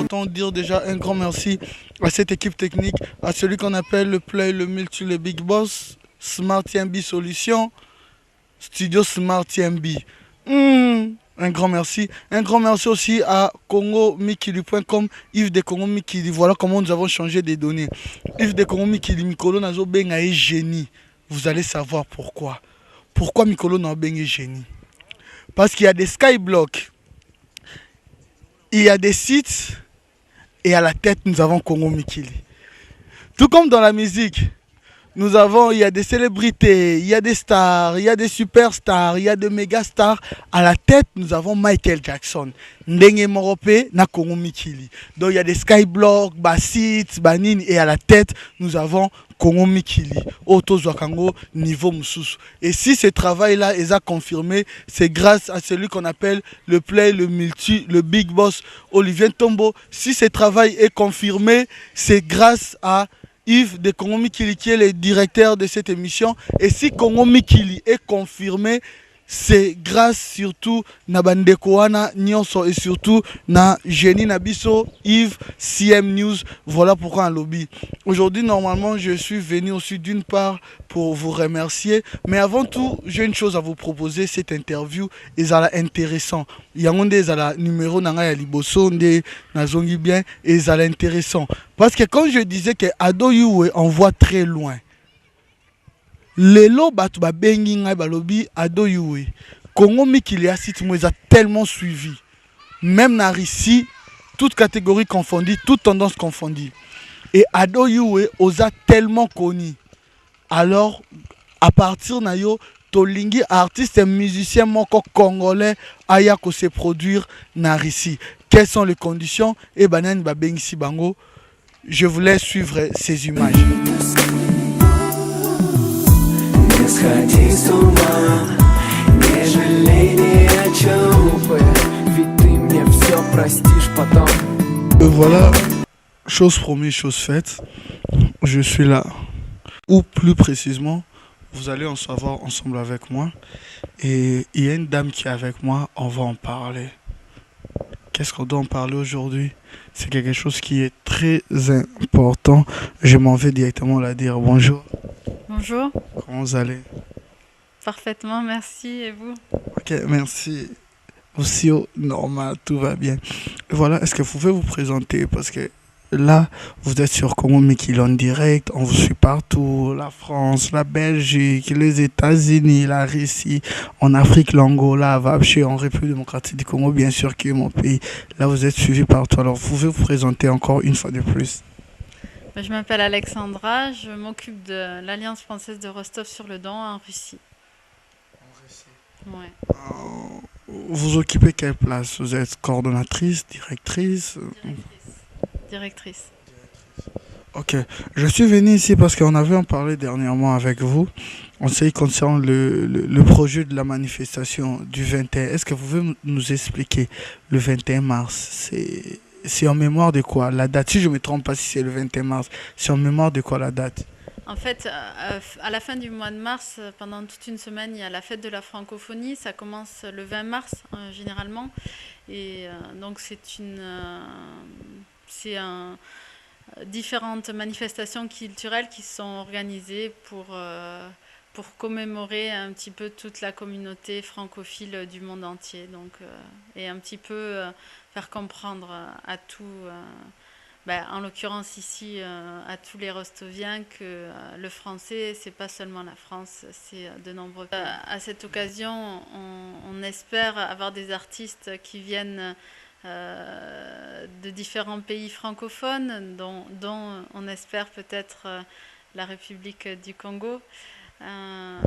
autant dire déjà un grand merci à cette équipe technique, à celui qu'on appelle le Play, le Multi, le Big Boss, Smart TMB Solutions, Studio Smart TMB. Un grand merci. Un grand merci aussi à congomikili.com, Yves de Congo Mikili. Voilà comment nous avons changé des données. Yves de Congo Mikili, Mikolo Nazo Benga est génie. Vous allez savoir pourquoi. Pourquoi Mikolo Nazo Benga est génie? Parce qu'il y a des skyblocks, il y a des sites, et à la tête, nous avons Congo Mikili. Tout comme dans la musique. Il y a des célébrités, il y a des stars, il y a des superstars, il y a des méga stars. À la tête, nous avons Michael Jackson. Ndenge Morope na Congo Mikili. Donc il y a des skyblocks, Basit, Banin, et à la tête, nous avons Congo Mikili. Auto Zwakango, niveau Moussous. Et si ce travail-là est confirmé, c'est grâce à celui qu'on appelle le Play, le Multi, le Big Boss, Olivier Tombo. Si ce travail est confirmé, c'est grâce à Yves de Congo Mikili qui est le directeur de cette émission. Et si Congo Mikili est confirmé, c'est grâce surtout na Bandekoana Nyonso et surtout na Jenny Nabiso, Yves, CM News. Voilà pourquoi un lobby. Aujourd'hui, normalement, je suis venu aussi d'une part pour vous remercier. Mais avant tout, j'ai une chose à vous proposer. Cette interview est intéressant. Il y a un numéro nanga ya liboso nde nazongi bien et ça intéressant. Parce que quand je disais que Ado Yue envoie très loin. Lelo batu ba bengi ngai balobi Ado Yue. Congo Mikili a site moi tellement suivi. Même na Russie, toutes catégories confondues, toutes tendances confondues. Et Ado Yue osa tellement connu. Alors, à partir na yo, Tolingi, artiste et musicien moko congolais, aya ko se produire na Russie. Quelles sont les conditions? Et banan ba bengi si bango. Je vous laisse suivre ces images. Voilà, chose promise, chose faite. Je suis là. Ou plus précisément, vous allez en savoir ensemble avec moi. Et il y a une dame qui est avec moi, on va en parler. Qu'est-ce qu'on doit en parler aujourd'hui? C'est quelque chose qui est très important. Je m'en vais directement la dire. Bonjour. Bonjour. Comment vous allez? Parfaitement, merci. Et vous? Ok, merci. Aussi normal, tout va bien. Voilà, est-ce que vous pouvez vous présenter? Parce que là, vous êtes sur Congo Mikili en direct, on vous suit partout, la France, la Belgique, les États-Unis, la Russie, en Afrique, l'Angola, Vapché, en République démocratique du Congo, bien sûr, qui est mon pays. Là, vous êtes suivi partout. Alors, vous pouvez vous présenter encore une fois de plus? Je m'appelle Alexandra, je m'occupe de l'Alliance française de Rostov-sur-le-Don en Russie. En Russie. Ouais. Vous occupez quelle place? Vous êtes coordonnatrice, directrice? Directrice. Ok, je suis venu ici parce qu'on avait en parlé dernièrement avec vous. On sait concernant le projet de la manifestation du 21. Est-ce que vous pouvez nous expliquer le 21 mars? C'est en mémoire de quoi la date? Si je ne me trompe pas, si c'est le 21 mars, c'est en mémoire de quoi la date? En fait, à la fin du mois de mars, pendant toute une semaine, il y a la fête de la francophonie. Ça commence le 20 mars, généralement. Et donc, différentes manifestations culturelles qui sont organisées pour commémorer un petit peu toute la communauté francophile du monde entier. Donc, et un petit peu faire comprendre à tout... en l'occurrence ici, à tous les Rostoviens, que le français, c'est pas seulement la France, c'est de nombreux pays. À cette occasion, on espère avoir des artistes qui viennent de différents pays francophones, dont on espère peut-être la République du Congo.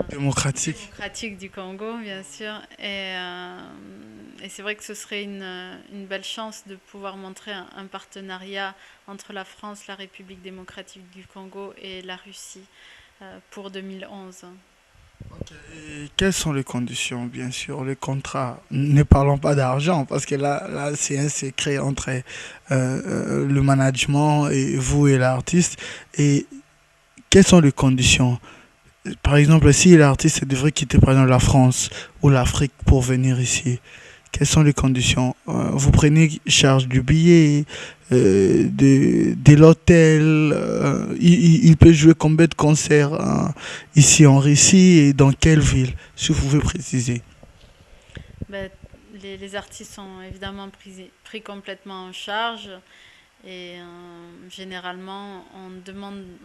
Démocratique Du Congo, bien sûr. Et c'est vrai que ce serait une belle chance de pouvoir montrer un partenariat entre la France, la République démocratique du Congo et la Russie pour 2011. Okay. Et quelles sont les conditions, bien sûr, les contrats? Ne parlons pas d'argent, parce que là c'est un secret entre le management et vous et l'artiste. Et quelles sont les conditions? Par exemple, si l'artiste devrait quitter par exemple la France ou l'Afrique pour venir ici, Quelles sont les conditions? Vous prenez charge du billet, de l'hôtel. Il peut jouer combien de concerts ici en Russie et dans quelle ville, si vous pouvez préciser? Ben, les artistes sont évidemment pris complètement en charge et généralement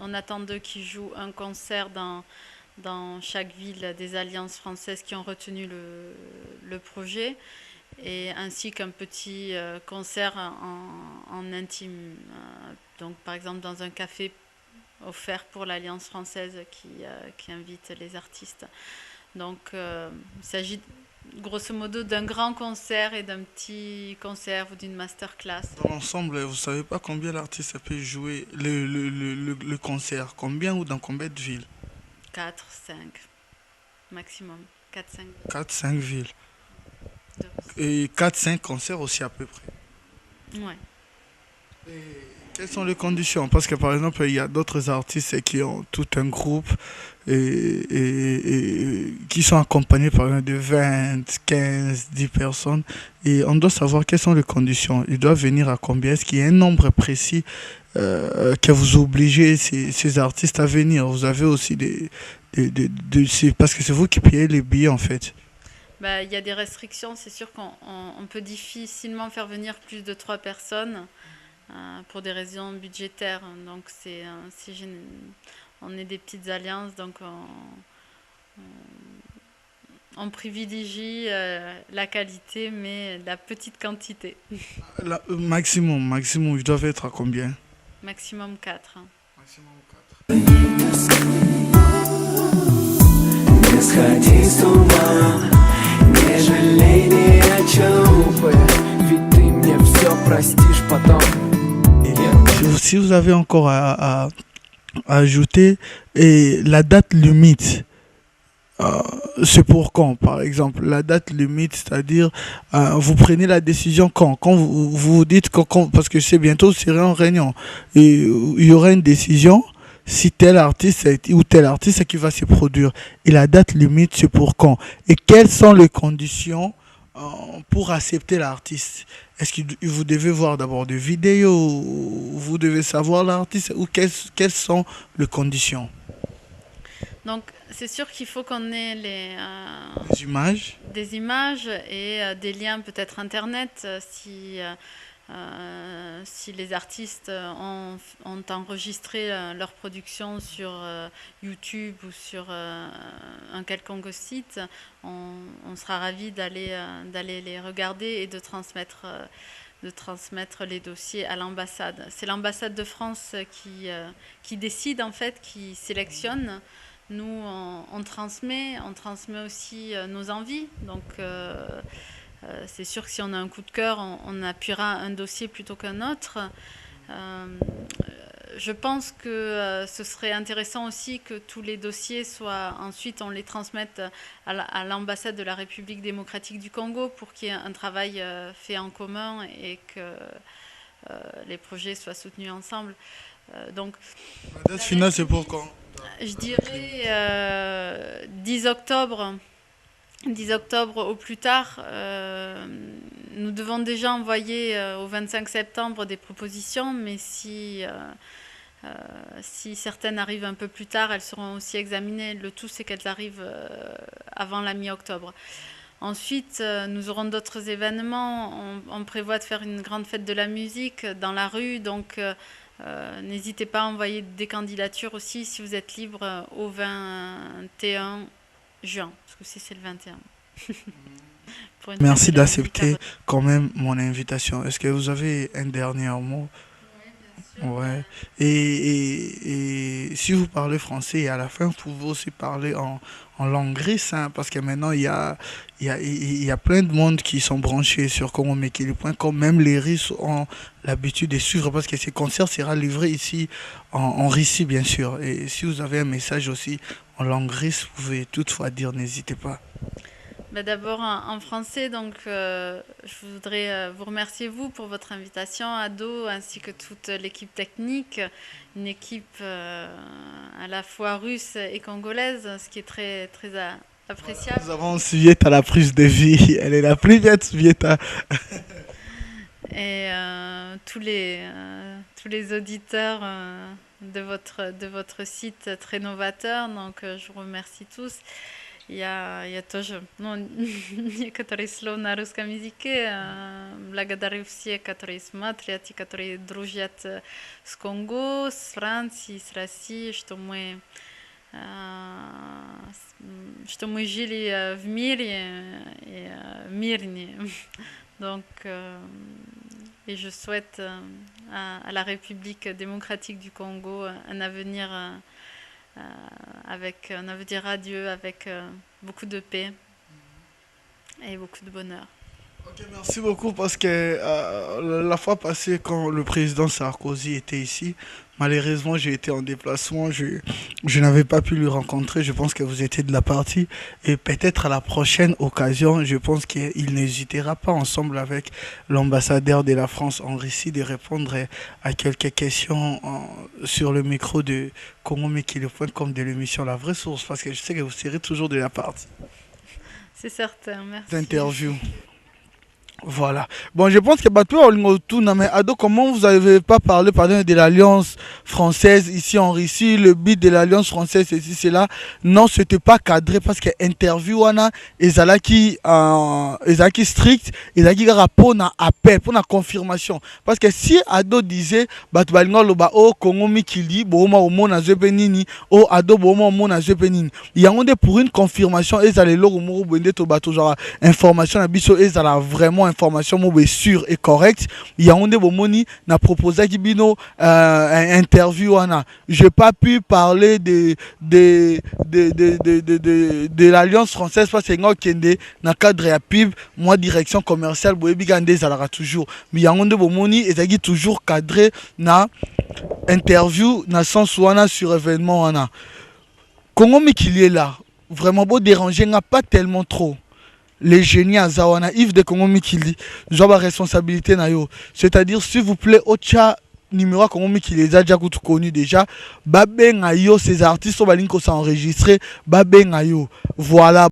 on attend d'eux qu'ils jouent un concert dans chaque ville des alliances françaises qui ont retenu le projet et ainsi qu'un petit concert en intime. Donc par exemple dans un café offert pour l'Alliance française qui invite les artistes. Donc il s'agit grosso modo d'un grand concert et d'un petit concert ou d'une masterclass. Dans l'ensemble, vous savez pas combien l'artiste peut jouer le concert, combien ou dans combien de villes? 4, 5 maximum. 4, 5 Quatre cinq villes. de Et quatre cinq concerts aussi à peu près. Ouais. Et quelles sont les conditions? Parce que par exemple, il y a d'autres artistes qui ont tout un groupe et qui sont accompagnés par exemple de 20, 15, 10 personnes. Et on doit savoir quelles sont les conditions. Ils doivent venir à combien? Est-ce qu'il y a un nombre précis que vous obligez ces artistes à venir? Vous avez aussi parce que c'est vous qui payez les billets en fait. Bah, il y a des restrictions, c'est sûr qu'on peut difficilement faire venir plus de 3 personnes pour des raisons budgétaires. Donc on est des petites alliances, donc on privilégie la qualité mais la petite quantité. Maximum, ils doivent être à combien? Maximum 4. Maximum 4. Не сходи с ума, не жалей ни о чем, ведь ты мне все простишь потом. Si vous avez encore à ajouter, et la date limite, euh, c'est pour quand, par exemple? La date limite, c'est-à-dire, vous prenez la décision quand vous vous dites parce que c'est bientôt, c'est en réunion, et il y aura une décision si tel artiste ou tel artiste qui va se produire. Et la date limite, c'est pour quand? Et quelles sont les conditions euh, pour accepter l'artiste? Est-ce que vous devez voir d'abord des vidéos, vous devez savoir l'artiste, ou quelles sont les conditions? Donc c'est sûr qu'il faut qu'on ait Les images? des images et des liens peut-être internet si les artistes ont enregistré leur production sur YouTube ou sur un quelconque site, on sera ravis d'aller les regarder et de transmettre les dossiers à l'ambassade. C'est l'ambassade de France qui décide en fait, qui sélectionne. Nous, on transmet aussi nos envies. Donc, c'est sûr que si on a un coup de cœur, on appuiera un dossier plutôt qu'un autre. Euh, je pense que ce serait intéressant aussi que tous les dossiers soient, ensuite on les transmette à l'ambassade de la République démocratique du Congo pour qu'il y ait un travail fait en commun et que les projets soient soutenus ensemble. Donc, La date finale, c'est pour quand? je dirais 10 octobre. 10 octobre au plus tard, nous devons déjà envoyer au 25 septembre des propositions, mais si certaines arrivent un peu plus tard, elles seront aussi examinées. Le tout, c'est qu'elles arrivent avant la mi-octobre. Ensuite, nous aurons d'autres événements. On prévoit de faire une grande fête de la musique dans la rue, donc n'hésitez pas à envoyer des candidatures aussi si vous êtes libre au 21 juin, parce que c'est le 21. Pour une fête Merci de la musique à d'accepter quand même mon invitation. Est-ce que vous avez un dernier mot? Ouais. Et si vous parlez français et à la fin, vous pouvez aussi parler en langue russe, hein, parce que maintenant, il y a plein de monde qui sont branchés sur comment comme même les Russes ont l'habitude de suivre, parce que ces concerts sera livré ici en Russie, bien sûr. Et si vous avez un message aussi en langue russe, vous pouvez toutefois dire, n'hésitez pas. Bah, d'abord en français, donc je voudrais vous remercier vous pour votre invitation, Ado, ainsi que toute l'équipe technique, une équipe à la fois russe et congolaise, ce qui est très, très appréciable. Nous avons Vieta la prise de vie. Elle est la plus bête, Vieta. Et tous les auditeurs de votre site très novateur, donc je vous remercie tous. Я тоже, ну, некоторые слова на русском языке. Благодарю всех, которые смотрят и которые дружат с Конго, с Францией, с Россией, что мы жили в мире и мирнее. Donc, et je souhaite à la République démocratique du Congo un avenir avec un avenir radieux, avec beaucoup de paix et beaucoup de bonheur. Ok, merci beaucoup parce que la fois passée, quand le président Sarkozy était ici, malheureusement, j'ai été en déplacement, je n'avais pas pu le rencontrer. Je pense que vous étiez de la partie et peut-être à la prochaine occasion, je pense qu'il n'hésitera pas ensemble avec l'ambassadeur de la France en Russie de répondre à quelques questions sur le micro de Congo Mekili.com de l'émission La Vraie Source parce que je sais que vous serez toujours de la partie. C'est certain, merci. Interview. Voilà. Bon, je pense que Batou mais Ado, comment vous n'avez pas parlé pardon, de l'Alliance française ici en Russie, le but de l'Alliance française ici, c'est là. Non, c'était pas cadré parce que interview wana ezalaki strict, ezalaki rapport na appel pour la confirmation. Parce que si Ado disait Batou balinga loba o Congo Mikili, boma omona zepenini, o Ado boma omona zepenini. Yangonde pour une confirmation ezale loro moro bende to bato genre information na biso ezala vraiment information mo sûre et correcte. Yaoundé bomoni n'a proposé kibino interview ana. J'ai pas pu parler de l'Alliance française parce que nga kende na cadre ya pub, moi direction commerciale boyebi gande zalara toujours. Mais yaoundé bomoni ezaki toujours cadré na interview na sens wana sur événement ana. Congo Mikili est là. Vraiment beau déranger n'a pas tellement trop. Les génies à Zawana, Yves de Congo Mikili, j'ai la responsabilité na yo. C'est-à-dire, s'il vous plaît, Ocha numéro Congo Mikili, les a déjà connu déjà. Babé na yo, ces artistes sont balinko s'enregistrer. Babé na yo. Voilà.